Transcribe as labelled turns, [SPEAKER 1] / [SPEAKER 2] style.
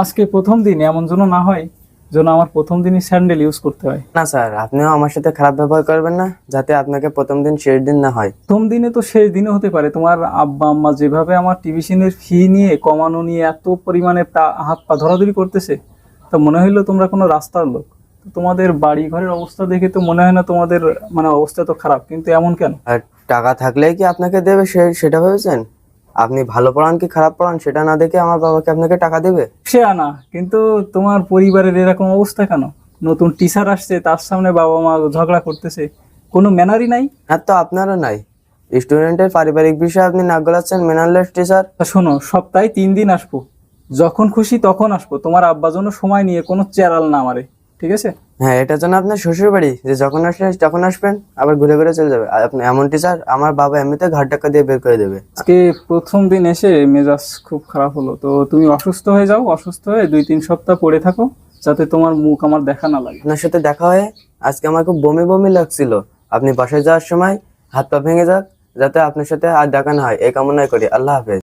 [SPEAKER 1] আজকে প্রথম দিন, এমন যেন না হয় যেন আমার প্রথম দিনই স্যান্ডেল ইউজ করতে হয়।
[SPEAKER 2] না স্যার, আপনিও আমার সাথে খারাপ ব্যবহার করবেন না, যাতে আপনাকে প্রথম দিন শেষ দিন না হয়।
[SPEAKER 1] প্রথম দিনে তো শেষ দিনও হতে পারে। তোমার আব্বা আম্মা যেভাবে আমার টিউশনের ফি নিয়ে কমানো নিয়ে এত পরিমাণে হাত পা ধরাধরি করতেছে, তা মনে হইলো তোমরা কোনো রাস্তার লোক। তো তোমাদের বাড়ি ঘরের অবস্থা দেখে তো মনে হয় না তোমাদের মানে অবস্থা তো খারাপ, কিন্তু এমন কেন?
[SPEAKER 2] আর টাকা থাকলেই কি আপনাকে দেবে সেটা ভেবেছেন? আপনি ভালো পড়ান কি খারাপ পড়ান সেটা না দেখে আমার বাবাকে আপনাকে টাকা দেবে?
[SPEAKER 1] সে আনা, কিন্তু তোমার পরিবারের এরকম অবস্থা কেন? নতুন টিচার আসছে, তার সামনে বাবা মা ঝগড়া করতেছে, কোনো ম্যানারই নাই।
[SPEAKER 2] আর তো আপনারও নাই। স্টুডেন্টের পারিবারিক বিষয়ে আপনি নাক গলাচ্ছেন, ম্যানারলেস টিচার।
[SPEAKER 1] তা শোনো, সপ্তাহে 3 দিন আসবো, যখন খুশি তখন আসবো। তোমার আব্বা জন্য সময় নিয়ে কোনো চেরাল না আমারে, ঠিক আছে?
[SPEAKER 2] হ্যাঁ, এটার জন্য আপনার শ্বশুর বাড়ি যে যখন আসলে তখন আসবেন, আবার ঘুরে ঘুরে চলে যাবে। আর আপনি এমন টিচার, আমার বাবা এমনিতে ঘাট টাকা দিয়ে বের করে দেবে।
[SPEAKER 1] আজকে প্রথম দিন এসে মেজাজ খুব খারাপ হলো। তো তুমি অসুস্থ হয়ে যাও, অসুস্থ হয়ে 2-3 সপ্তাহ পড়ে থাকো, যাতে তোমার মুখ আমার দেখা না লাগে।
[SPEAKER 2] আপনার সাথে দেখা হয়ে আজকে আমার খুব বমি বমি লাগছিল। আপনি বাসায় যাওয়ার সময় হাত পা ভেঙে যাক, যাতে আপনার সাথে আর দেখা না হয়, এই কামনাই করি। আল্লাহ হাফেজ।